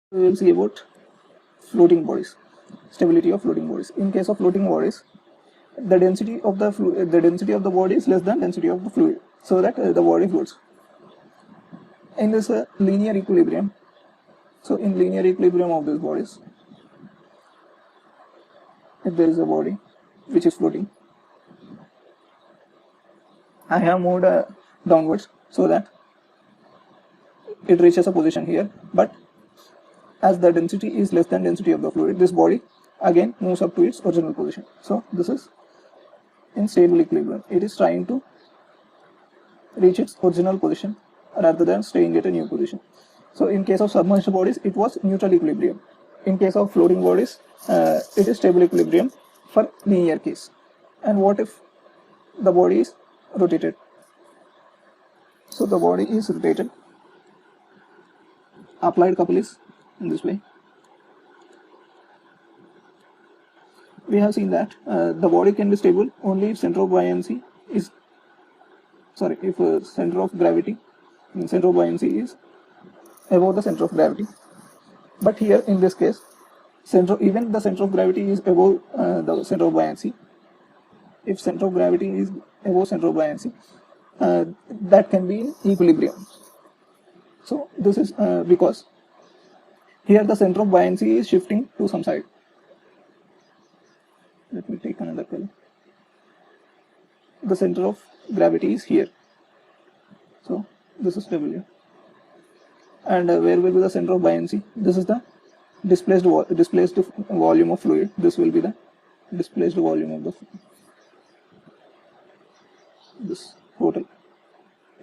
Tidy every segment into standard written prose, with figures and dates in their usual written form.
We will see about floating bodies, stability of floating bodies. In case of floating bodies, the density of the body is less than density of the fluid, so that the body floats. In this linear equilibrium, so in linear equilibrium of these bodies, if there is a body which is floating, I have moved downwards so that it reaches a position here, but as the density is less than density of the fluid, this body again moves up to its original position. So this is in stable equilibrium. It is trying to reach its original position rather than staying at a new position. So in case of submerged bodies, it was neutral equilibrium. In case of floating bodies, it is stable equilibrium for linear case. And what if the body is rotated? So the body is rotated. Applied couple is in this way. We have seen that the body can be stable only if center of buoyancy is center of gravity, center of buoyancy is above the center of gravity. But here in this case, even the center of gravity is above the center of buoyancy. If center of gravity is above center of buoyancy, that can be in equilibrium. So this is because here the center of buoyancy is shifting to some side. Let me take another color. The center of gravity is here. So this is W. And where will be the center of buoyancy? This is the displaced volume of fluid. This will be the displaced volume of the fluid. This total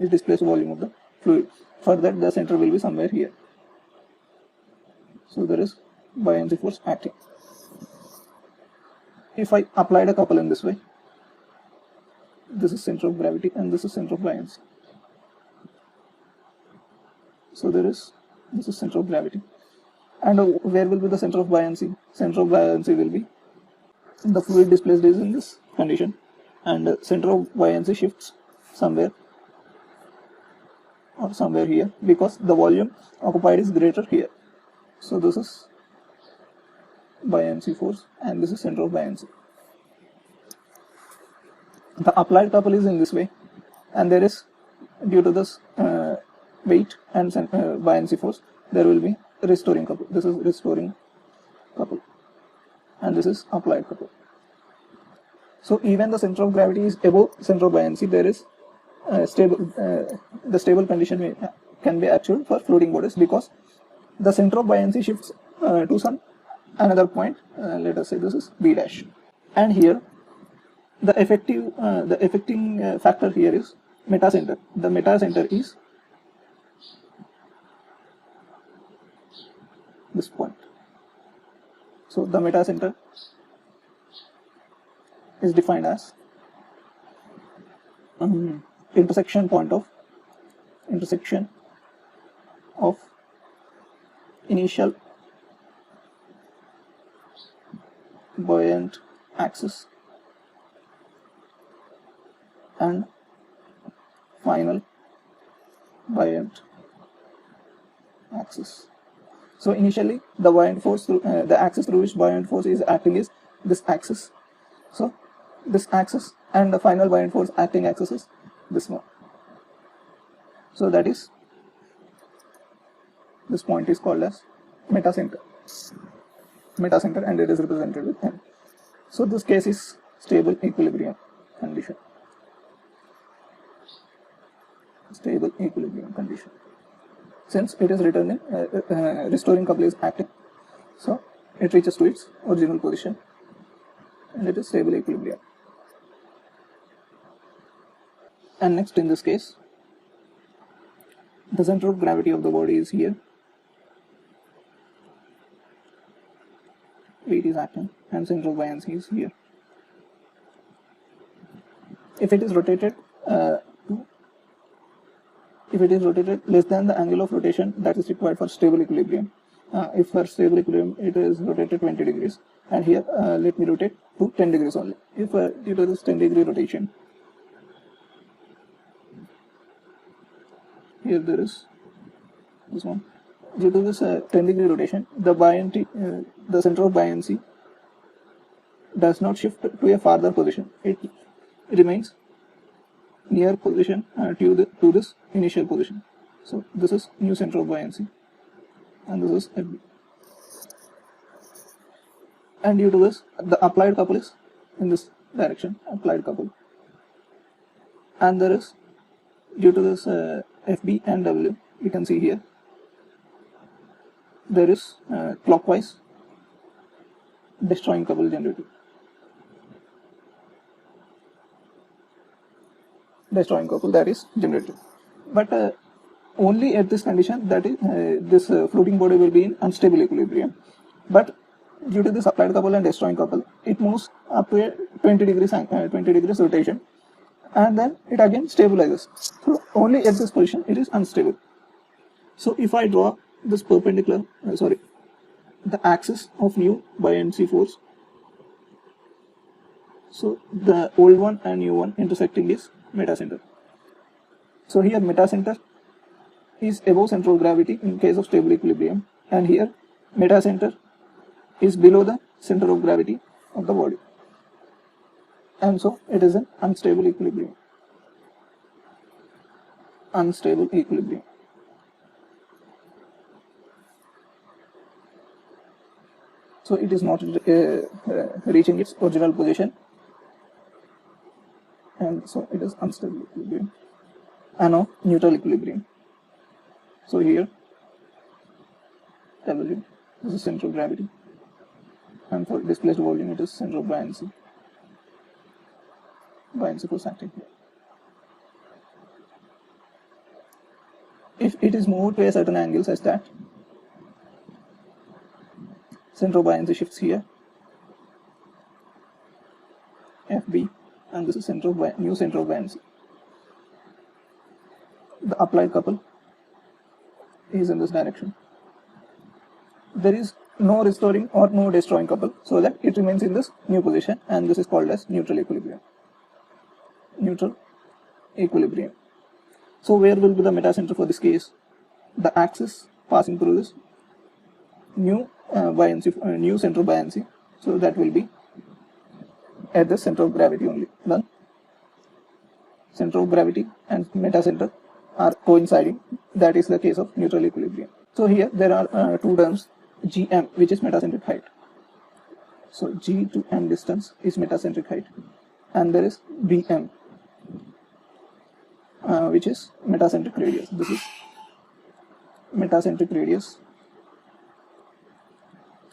is displaced volume of the fluid. For that, the center will be somewhere here. So there is buoyancy force acting. If I applied a couple in this way, this is center of gravity and this is center of buoyancy. So this is center of gravity. And where will be the center of buoyancy? Center of buoyancy will be, the fluid displaced is in this condition, and center of buoyancy shifts somewhere or somewhere here because the volume occupied is greater here. So this is buoyancy force and this is center of buoyancy. The applied couple is in this way, and there is, due to this weight and buoyancy force, there will be restoring couple. This is restoring couple and this is applied couple. So even the center of gravity is above center of buoyancy, there is the stable condition can be achieved for floating bodies because the center of buoyancy shifts to some another point. Let us say this is B dash, and here the affecting factor here is metacenter. The metacenter is this point. So the metacenter is defined as intersection of initial buoyant axis and final buoyant axis. So initially the buoyant force, the axis through which buoyant force is acting is this axis. So this axis, and the final buoyant force acting axis is this one. So that is, this point is called as metacenter, and it is represented with M. So this case is stable equilibrium condition. Stable equilibrium condition. Since it is returning, restoring couple is acting, so it reaches to its original position and it is stable equilibrium. And next, in this case, the center of gravity of the body is here, weight is acting, and center of buoyancy is here. If it is rotated less than the angle of rotation that is required for stable equilibrium, if for stable equilibrium it is rotated 20 degrees, and here let me rotate to 10 degrees only. If due to this 10-degree rotation, here there is this one, Due to this 10-degree rotation, the center of buoyancy does not shift to a farther position. It remains near position to this initial position. So this is new center of buoyancy, and this is FB. And due to this, the applied couple is in this direction, applied couple. And there is, due to this FB and W, we can see here, there is clockwise destroying couple generated. Destroying couple that is generated. But only at this condition, that is this floating body will be in unstable equilibrium. But due to this applied couple and destroying couple, it moves up to a 20 degrees rotation, and then it again stabilizes. So only at this position it is unstable. So if I draw this perpendicular, the axis of new buoyancy force, so the old one and new one intersecting is metacenter. So here metacenter is above center of gravity in case of stable equilibrium, and here metacenter is below the center of gravity of the body, and so it is an unstable equilibrium. Unstable equilibrium. So it is not reaching its original position, and so it is unstable equilibrium. And now neutral equilibrium. So here W, this is center of gravity, and for displaced volume it is center of buoyancy. Buoyancy force acting here. If it is moved to a certain angle such that center of buoyancy shifts here, FB, and this is new center of buoyancy. The applied couple is in this direction. There is no restoring or no destroying couple, so that it remains in this new position, and this is called as neutral equilibrium. Neutral equilibrium. So where will be the metacenter for this case? The axis passing through this new new center of buoyancy, so that will be at the center of gravity only. Then center of gravity and metacenter are coinciding. That is the case of neutral equilibrium. So here there are two terms, GM, which is metacentric height. So G to M distance is metacentric height, and there is BM, which is metacentric radius. This is metacentric radius.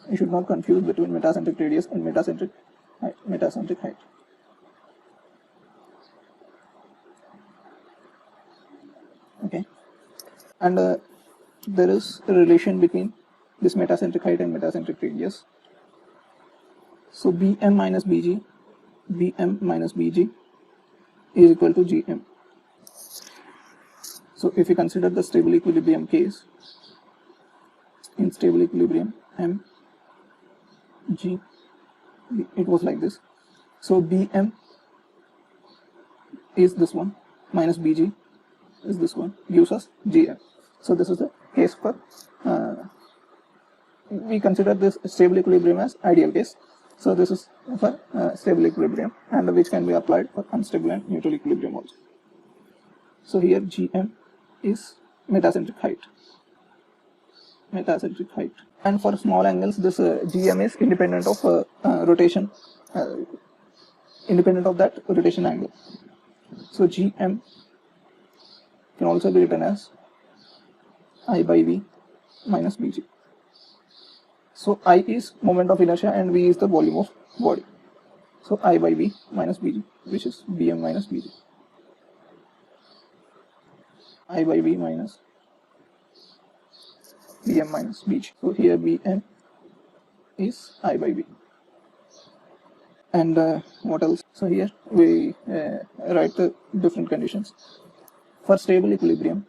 You should not confuse between metacentric radius and metacentric height. Metacentric height. Okay, and there is a relation between this metacentric height and metacentric radius. So BM minus BG is equal to GM. So if you consider the stable equilibrium case, in stable equilibrium M G, it was like this. So BM is this one minus BG is this one, gives us GM. So this is the case for we consider this stable equilibrium as ideal case. So this is for stable equilibrium, and which can be applied for unstable and neutral equilibrium also. So here GM is metacentric height. Metacentric height. And for small angles, this GM is independent of rotation, independent of that rotation angle. So GM can also be written as I by V minus BG. So I is moment of inertia and V is the volume of body. So I by V minus BG, which is BM minus BG. I by V minus BM minus BG. So here BM is I by V. And what else? So here we write the different conditions. For stable equilibrium,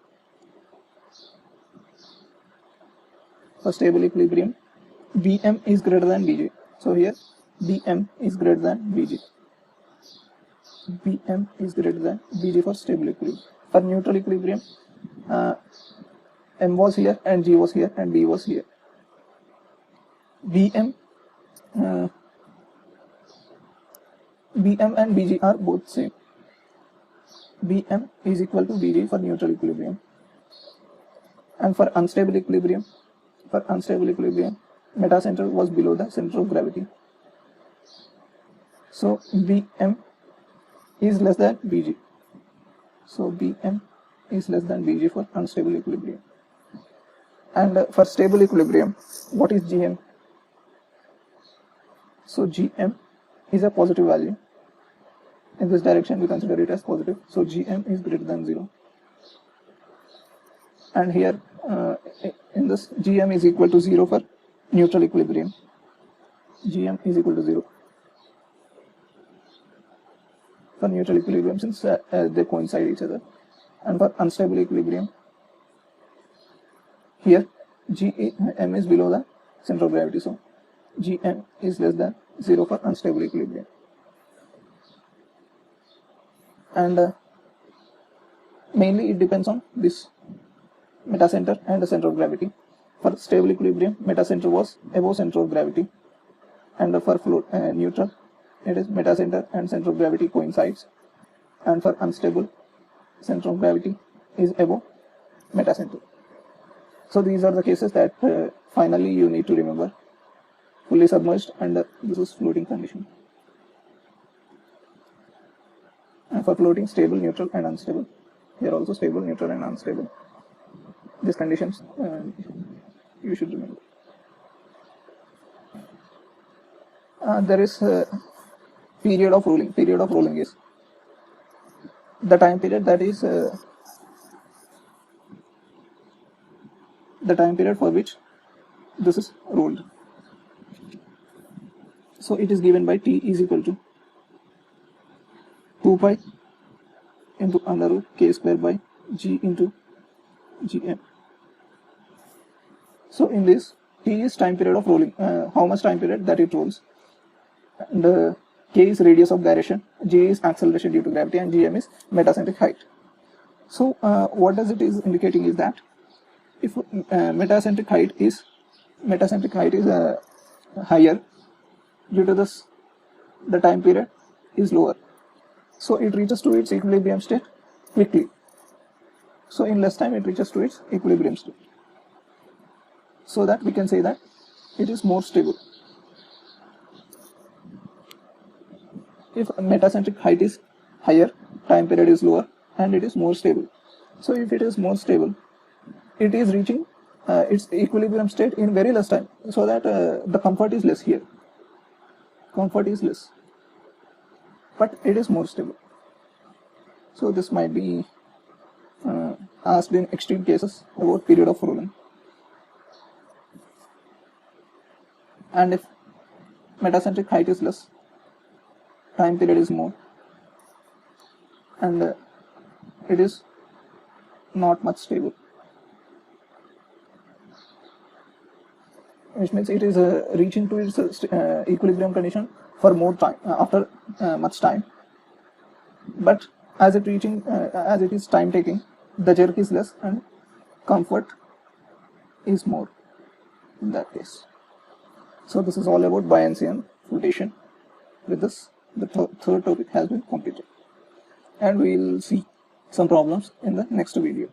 BM is greater than BG. So here BM is greater than BG. BM is greater than BG for stable equilibrium. For neutral equilibrium, M was here and G was here and B was here. BM and BG are both same. BM is equal to BG for neutral equilibrium. And for unstable equilibrium, metacenter was below the center of gravity. So BM is less than BG. So BM is less than BG for unstable equilibrium. And for stable equilibrium, what is GM? So GM is a positive value. In this direction, we consider it as positive. So GM is greater than 0. And here, in this, GM is equal to 0 for neutral equilibrium. GM is equal to 0 for neutral equilibrium, since they coincide each other. And for unstable equilibrium, here GM is below the center of gravity. So GM is less than 0 for unstable equilibrium. And mainly it depends on this metacenter and the center of gravity. For stable equilibrium, metacenter was above center of gravity, and for neutral, it is metacenter and center of gravity coincides, and for unstable, center of gravity is above metacenter. So these are the cases that finally you need to remember. Fully submerged, and this is floating condition. And for floating, stable, neutral and unstable. Here also stable, neutral and unstable. These conditions you should remember. There is a period of rolling. Period of rolling is the time period that is the time period for which this is rolled. So it is given by T is equal to 2 pi into under root K square by G into GM. So in this, T is time period of rolling, how much time period that it rolls, and K is radius of gyration, G is acceleration due to gravity, and GM is metacentric height. So what does it is indicating is that if metacentric height is higher, due to this the time period is lower, so it reaches to its equilibrium state quickly. So in less time it reaches to its equilibrium state, so that we can say that it is more stable. If metacentric height is higher, time period is lower, and it is more stable. So if it is more stable, it is reaching its equilibrium state in very less time, so that the comfort is less here. Comfort is less, but it is more stable. So this might be asked in extreme cases about period of rolling. And if metacentric height is less, time period is more, and it is not much stable, which means it is reaching to its equilibrium condition for more time, after much time, but as it is time taking, the jerk is less and comfort is more in that case. So this is all about buoyancy and flotation. With this, the third topic has been completed, and we will see some problems in the next video.